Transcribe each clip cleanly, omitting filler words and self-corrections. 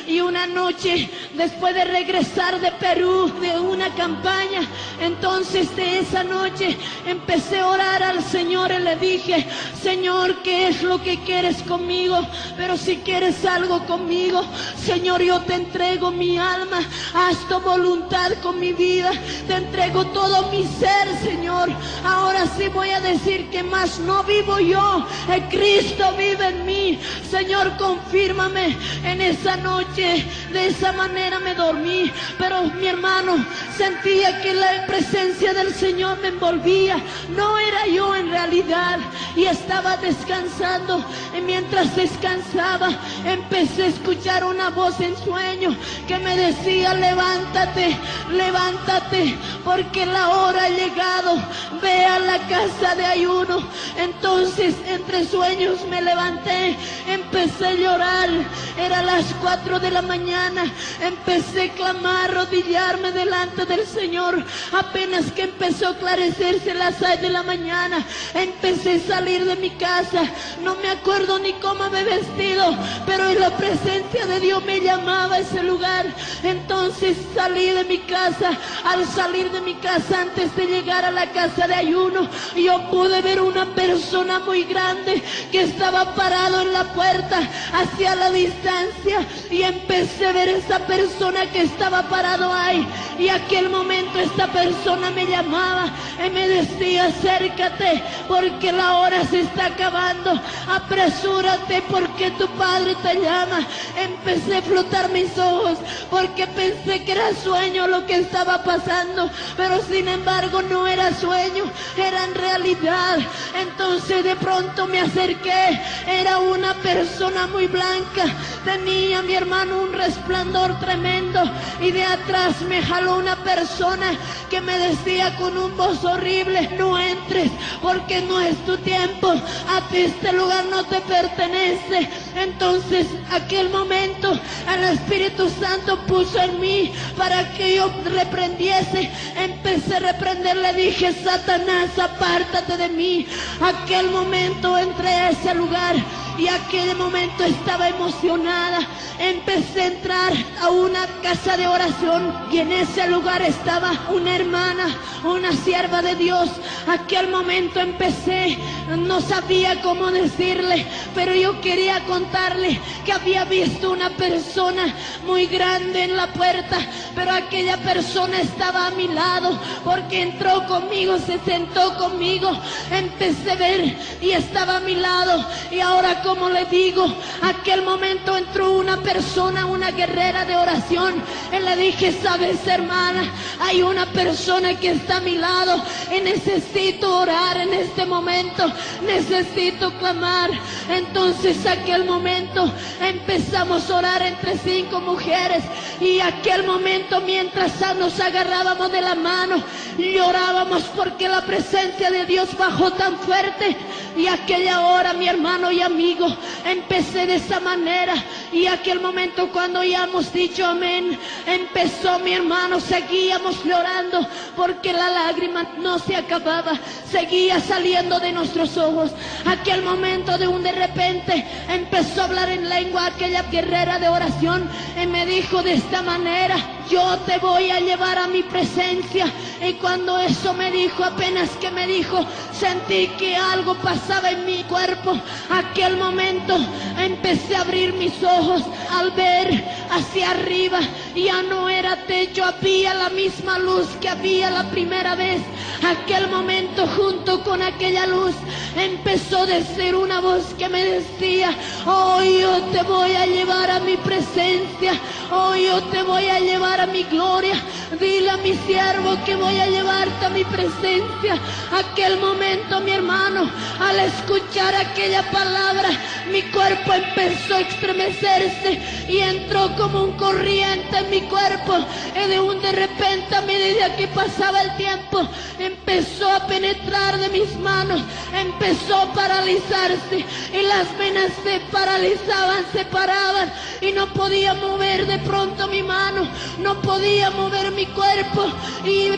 Y una noche, después de regresar de Perú, de una campaña, entonces de esa noche empecé a orar al Señor y le dije: Señor, ¿qué es lo que quieres conmigo? Pero si quieres algo conmigo, Señor, yo te entrego mi alma, haz tu voluntad con mi vida, te entrego todo mi ser, Señor. Ahora sí voy a decir que más no vivo yo, el Cristo vive en mí. Señor, confírmame. En esa noche, de esa manera me dormí, pero mi hermano, sentía que la presencia del Señor me envolvía. No era yo en realidad, y estaba descansando, y mientras descansaba empecé a escuchar una voz en sueño que me decía: levántate, levántate, porque la hora ha llegado, ve a la casa de ayuno. Entonces entre sueños me levanté, empecé a llorar, era las 4 de la mañana, empecé a clamar, arrodillarme delante del Señor. Apenas que empezó a esclarecerse las 6 de la mañana, empecé a salir de mi casa, no me acuerdo ni cómo me he vestido, pero en la presencia de Dios me llamaba a ese lugar. Entonces salí de mi casa. Al salir de mi casa, antes de llegar a la casa de ayuno, yo pude ver una persona muy grande que estaba parado en la puerta hacia la distancia, y empecé a ver esa persona que estaba parado ahí. Y aquel momento esta persona me llamaba y me decía: acércate, porque la hora se está acabando, apresúrate, porque tu padre te llama. Empecé a flotar mis ojos, porque pensé que era sueño lo que estaba pasando, pero sin embargo no era sueño, era en realidad. Entonces de pronto me acerqué, era una persona muy blanca, tenía, mi hermano, un resplandor tremendo, y de atrás me jaló una persona que me decía con un voz horrible: no entres, porque no es tu tiempo, a ti este lugar no te pertenece. Entonces aquel momento el Espíritu Santo puso en mí para que yo reprendiese. Empecé a reprender, le dije: Satanás, apártate de mí. Aquel momento entré a ese lugar, y aquel momento estaba emocionada. Empecé a entrar a una casa de oración, y en ese lugar estaba una hermana, una sierva de Dios. Aquel momento empecé, no sabía cómo decirle, pero yo quería contarle que había visto una persona muy grande en la puerta, pero aquella persona estaba a mi lado, porque entró conmigo, se sentó conmigo. Empecé a ver y estaba a mi lado. Y ahora, como le digo, aquel momento entró una persona, una guerrera de oración, y le dije: sabes, hermana, hay una persona que está a mi lado, y necesito orar en este momento, necesito clamar. Entonces aquel momento empezamos a orar entre 5 mujeres, y aquel momento, mientras nos agarrábamos de la mano, llorábamos porque la presencia de Dios bajó tan fuerte. Y aquella hora, mi hermano y amigo, empecé de esa manera. Y aquel momento, cuando ya hemos dicho amén, empezó, mi hermano, seguíamos llorando, porque la lágrima no se acababa, seguía saliendo de nuestros ojos. Aquel momento, de repente empezó a hablar en lengua aquella guerrera de oración, y me dijo de esta manera: yo te voy a llevar a mi presencia. Y cuando eso me dijo, apenas que me dijo, sentí que algo pasaba en mi cuerpo. Aquel momento empecé a abrir mis ojos, al ver hacia arriba, ya no era techo, había la misma luz que había la primera vez. Aquel momento, junto con aquella luz, empezó a decir una voz que me decía: hoy yo te voy a llevar a mi presencia, hoy yo te voy a llevar a mi gloria. Dile a mi siervo que voy a llevarte a mi presencia. Aquel momento, mi hermano, al escuchar aquella palabra, mi cuerpo empezó a estremecerse, y entró como un corriente en mi cuerpo. Y de repente, a medida que pasaba el tiempo, empezó a penetrar de mis manos, empezó a paralizarse, y las venas se paralizaban, se paraban, y no podía mover de pronto mi mano, no podía mover mi cuerpo,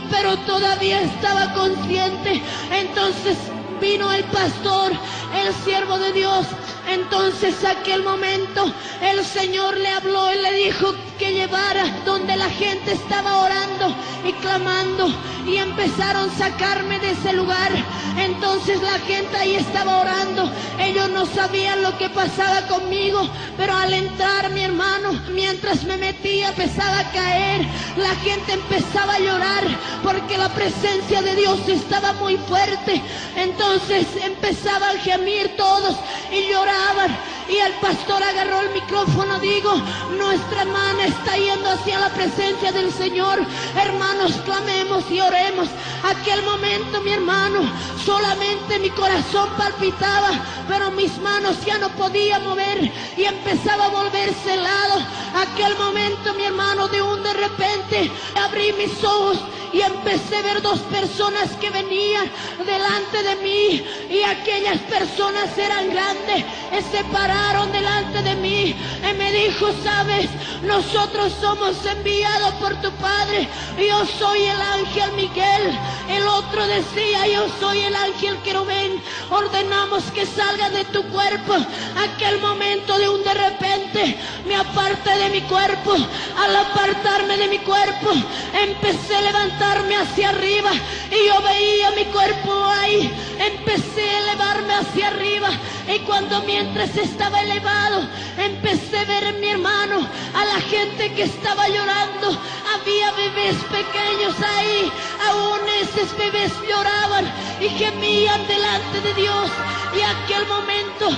pero todavía estaba consciente. Entonces vino el pastor, el siervo de Dios. Entonces aquel momento el Señor le habló y le dijo: dijo que llevara donde la gente estaba orando y clamando, y empezaron a sacarme de ese lugar. Entonces la gente ahí estaba orando, ellos no sabían lo que pasaba conmigo, pero al entrar, mi hermano, mientras me metía empezaba a caer, la gente empezaba a llorar porque la presencia de Dios estaba muy fuerte. Entonces empezaban a gemir todos y lloraban, y el pastor agarró el micrófono. Digo, nuestra hermana está yendo hacia la presencia del Señor, hermanos, clamemos y oremos. Aquel momento, mi hermano, solamente mi corazón palpitaba, pero mis manos ya no podía mover y empezaba a volverse helado. Aquel momento, mi hermano, de repente abrí mis ojos y empecé a ver dos personas que venían delante de mí, y aquellas personas eran grandes, se pararon delante de mí y me dijo, sabes, nosotros somos enviados por tu Padre, yo soy el ángel Miguel. El otro decía, yo soy el ángel Querubín, ordenamos que salga de tu cuerpo. Aquel momento de repente me aparté de mi cuerpo. Al apartarme de mi cuerpo empecé a levantarme hacia arriba y yo veía mi cuerpo ahí. Empecé a elevarme hacia arriba, y mientras estaba elevado empecé a ver, mi hermano, a la gente que estaba llorando. Había bebés pequeños ahí, aún esos bebés lloraban y gemían delante de Dios. Y aquel momento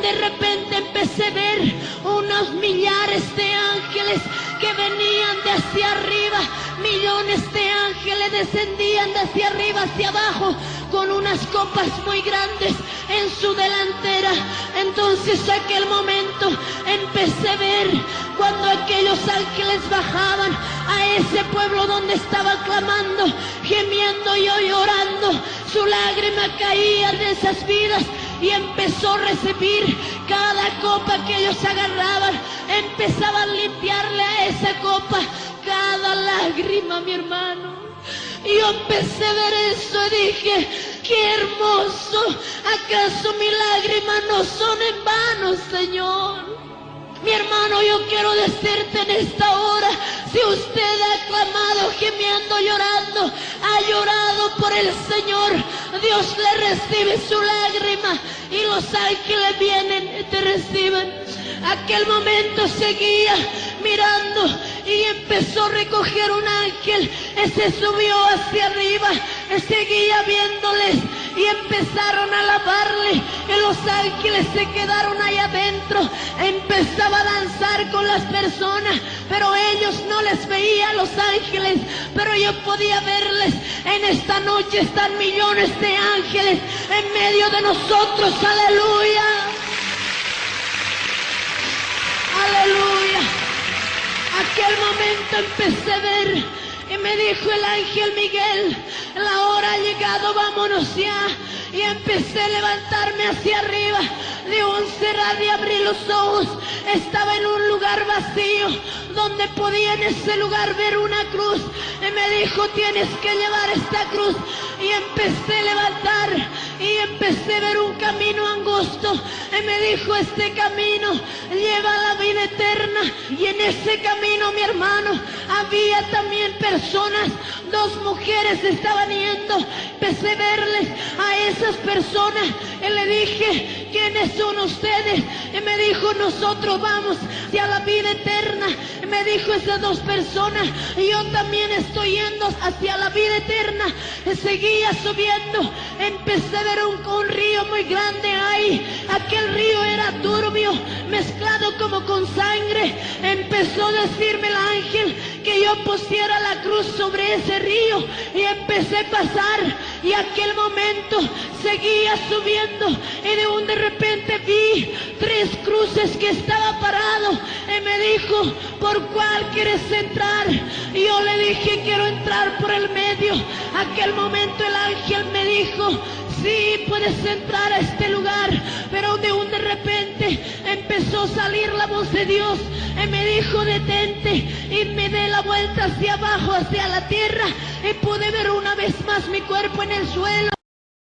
de repente empecé a ver unos millares de ángeles que venían de hacia arriba, millones de ángeles descendían de hacia arriba hacia abajo con unas copas muy grandes en su delantera. Entonces aquel momento empecé a ver cuando aquellos ángeles bajaban a ese pueblo donde estaba clamando, gemiendo y llorando. Su lágrima caía de esas vidas y empezó a recibir cada copa que ellos agarraban. Empezaban a limpiarle a esa copa cada lágrima, mi hermano. Y yo empecé a ver eso y dije, qué hermoso. ¿Acaso mis lágrimas no son en vano, Señor? Mi hermano, yo quiero decirte en esta hora, si usted ha clamado, gemiendo, llorando, ha llorado por el Señor, Dios le recibe su lágrima y los ángeles vienen y te reciben. Aquel momento seguía mirando y empezó a recoger un ángel, se subió hacia arriba, seguía viéndoles y empezaron a alabarle, y los ángeles se quedaron ahí adentro. Empezaba a danzar con las personas, pero ellos no les veía a los ángeles, pero yo podía verles. En esta noche están millones de ángeles en medio de nosotros. Aleluya, aleluya. Aquel momento empecé a ver y me dijo el ángel Miguel, la hora ha llegado, vámonos ya. Y empecé a levantarme hacia arriba. De un cerrar y abrir los ojos, estaba en un lugar vacío donde podía en ese lugar ver una cruz. Y me dijo, tienes que llevar esta cruz. Y empecé a levantar y empecé a ver un camino angosto. Y me dijo, este camino lleva a la vida eterna. Y en ese camino, mi hermano, había también personas, dos mujeres estaban yendo. Empecé a verles a esas personas y le dije, ¿quiénes son ustedes? Y me dijo, nosotros vamos hacia la vida eterna. Y me dijo, esas dos personas, y yo también estoy yendo hacia la vida eterna. Y seguía subiendo, empecé a ver un río muy grande ahí. Aquel río era turbio, mezclado como con sangre. Empezó a decirme el ángel que yo pusiera la cruz sobre ese río, y empecé a pasar. Y aquel momento seguía subiendo y de repente vi tres cruces que estaba parado. Y me dijo, ¿por cuál quieres entrar? Y yo le dije, quiero entrar por el medio. Aquel momento el ángel me dijo, sí, puedes entrar a este lugar. Pero de repente empezó a salir la voz de Dios y me dijo, detente. Y me di la vuelta hacia abajo, hacia la tierra, y pude ver una vez más mi cuerpo en el suelo.